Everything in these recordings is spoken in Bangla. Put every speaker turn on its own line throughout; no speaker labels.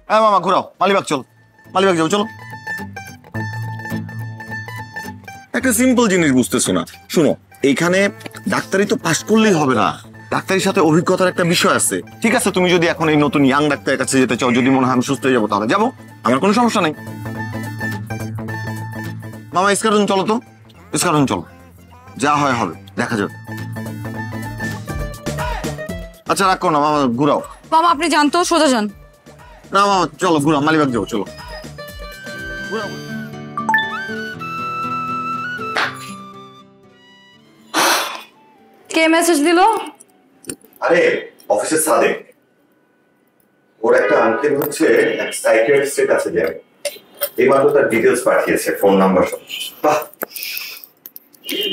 হ্যাঁ মামা ঘুরাও, মালিবাগ চল, মালিবাগ যাবো চলো। একটা সিম্পল জিনিস বুঝতেছো না। শুনো, এইখানে ডাক্তারি তো পাশ করলেই হবে না, ডাক্তারির সাথে অভিজ্ঞতার একটা বিষয় আছে। ঠিক আছে, তুমি যদি এখন এই নতুন ইয়াং ডাক্তারের কাছে যেতে চাও, যদি মনে হয় আমি সুস্থ হয়ে যাবো, তাহলে যাবো, আমার কোনো সমস্যা নেই। মামা ইস্কারুন চলো তো, ইস্কারুন চলো, যা হয় হবে, দেখা যাবে। আচ্ছা রাখো না মামা, ঘুরাও।
মামা আপনি যান তো, সোজা যান।
না মামা চলো ঘুরাও, মালিবাগ যাবো চলো, ঘুরাও।
কে মেসেজ দিল?
আরে অফিসের সাদেক, ওর একটা আঙ্কেল হচ্ছে এক সাইকিয়াট্রিস্টের কাছে যাবে, এইমাত্র তার ডিটেলস পাঠিয়েছে, ফোন নাম্বার সব। বাহ,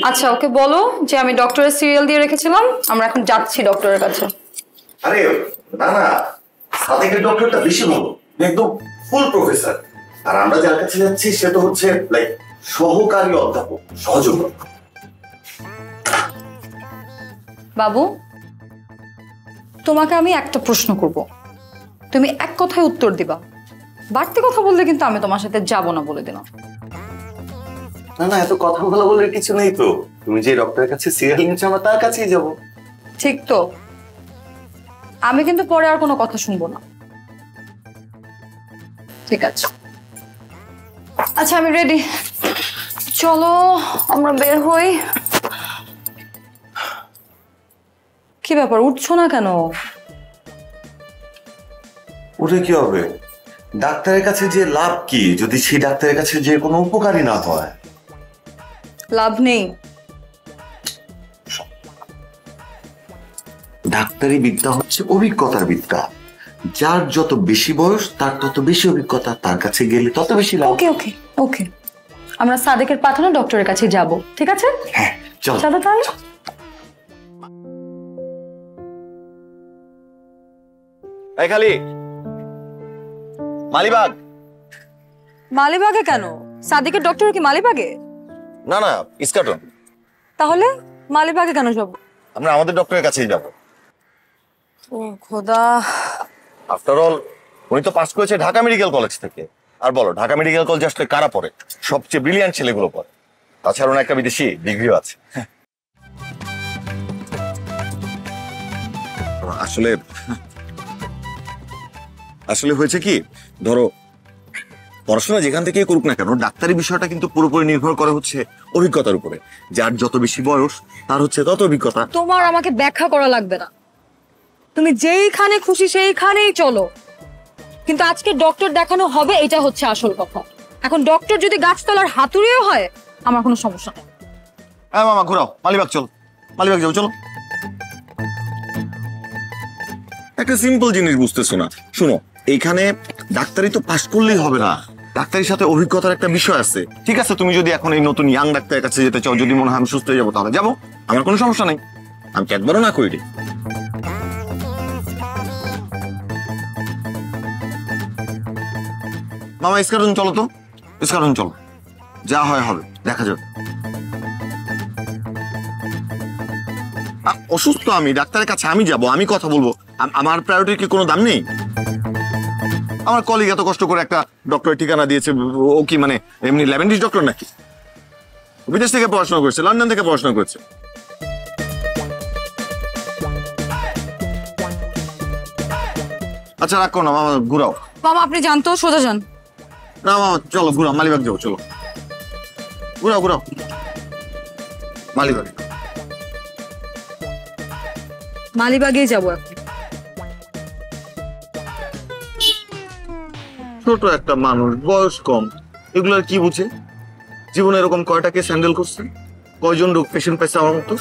আচ্ছা ওকে বলো যে আমি ডক্টরের সিরিয়াল দিয়ে রেখেছিলাম, আমরা এখন যাচ্ছি ডক্টরের কাছে।
আরে না না, সাদেকের ডক্টরটা বেশি ভালো, একদম ফুল প্রফেসর। আর আমরা যার কাছে যাচ্ছি সে তো হচ্ছে লাইক সহকারী অধ্যাপক, সহযোগী।
বাবু, তোমাকে আমি একটা প্রশ্ন করব, তুমি এক কথায় উত্তর দিবা। বাড়তি কথা বললে কিন্তু আমি তোমার সাথে যাব না বলে দিলাম।
না না, এত কথা বলা বলার কিছু নেই তো, তুমি যে ডক্টরের কাছে সিরিয়াল নিচ্ছ আমরা তার কাছেই যাবো।
ঠিক তো, আমি কিন্তু পরে আর কোনো কথা শুনবো না। ঠিক আছে, আচ্ছা আমি রেডি, চলো আমরা বের হই। কি ব্যাপার, উঠছো না কেন?
উঠে কি হবে? ডাক্তারের কাছে যে লাভ কি যদি সেই ডাক্তারের কাছে যে কোনো উপকারী না হয়?
লাভ নেই।
ডাক্তারি বিদ্যা হচ্ছে অভিজ্ঞতার বিদ্যা, যার যত বেশি বয়স তার তত বেশি অভিজ্ঞতা, তার কাছে গেলে তত বেশি লাভ।
ওকে ওকে ওকে, আমরা সাদেকের পাঠানো ডক্টরের কাছে যাব, ঠিক আছে?
হ্যাঁ চলো
চলো তাহলে।
এই খালি মালিবাগ।
মালিবাগে কেন? সাদেকের ডক্টর কি মালিবাগে?
না না, ইস্কাটন।
তাহলে মালিবাগে কেন যাব?
আমরা আমাদের ডক্টরের কাছেই যাব।
ও খোদা,
আফটার অল উনি তো পাস করেছে ঢাকা মেডিকেল কলেজ থেকে। আর বলো, ঢাকা মেডিকেল কলেজ আসলে কারা পড়ে? সবচেয়ে ব্রিলিয়ান্ট ছেলেগুলো পড়ে। তাছাড়া ওনার একটা বিদেশি ডিগ্রিও আছে। আসলে আসলে হয়েছে কি, ধরো পড়াশোনা যেখান থেকে করুক না কেন, ডাক্তারি বিষয়টা কিন্তু পুরোপুরি নির্ভর করে হচ্ছে অভিজ্ঞতার উপরে। যার যত বেশি বয়স তার হচ্ছে তত অভিজ্ঞতা।
তোমার আমাকে ব্যাখ্যা করা লাগবে না, তুমি যেইখানে খুশি সেইখানেই চলো, কিন্তু আজকে ডক্টর দেখানো হবে, এটা হচ্ছে আসল কথা। এখন ডক্টর যদি গাছতলার হাতুড়িও হয় আমার কোনো সমস্যা নেই।
হ্যাঁ মামা ঘুরাও, মালিবাগ চল, মালিবাগ যাবো চলো। একটা সিম্পল জিনিস বুঝতেছো না। শুনো, এইখানে ডাক্তারি তো পাশ করলেই হবে না, ডাক্তারির সাথে অভিজ্ঞতার একটা বিষয় আছে। ঠিক আছে, তুমি যদি এখন এই নতুন ইয়াং ডাক্তারের কাছে যেতে চাও, যদি মনে হয় আমি সুস্থ হয়ে যাবো, তাহলে যাবো, আমার কোনো সমস্যা নেই, আমি কি একবারও না করি। মামা ইস্কারুন চলো তো, ইস্কারুন চলো, যা হয় হবে, দেখা যাবে। অসুস্থ আমি, ডাক্তারের কাছে আমি যাব, আমি কথা বলবো, আমার প্রায়োরিটির কি কোনো দাম নেই? আমার কলিগ এত কষ্ট করে একটা ডক্টরের ঠিকানা দিয়েছে, ও কি মানে এমনি ল্যাভেন্ডিস ডক্টর নাকি? বিদেশ থেকে পড়াশোনা করছে, লন্ডন থেকে পড়াশোনা করছে। আচ্ছা রাখো না মামা, ঘুরাও।
মামা আপনি যান তো, সোজা যান।
না মামা চলো ঘুরাও, মালিবাগ যাবো চলো, ঘুরাও ঘুরাও, মালিবাগ।
মালিবাগেই যাবো এখন।
ছোট একটা মানুষ, বয়স কম, এগুলো আর কি বুঝে? জীবনে এরকম কয়টাকে হ্যান্ডেল করছে, কয়জন রোগ পেশেন্ট পাইছে আমার মতো।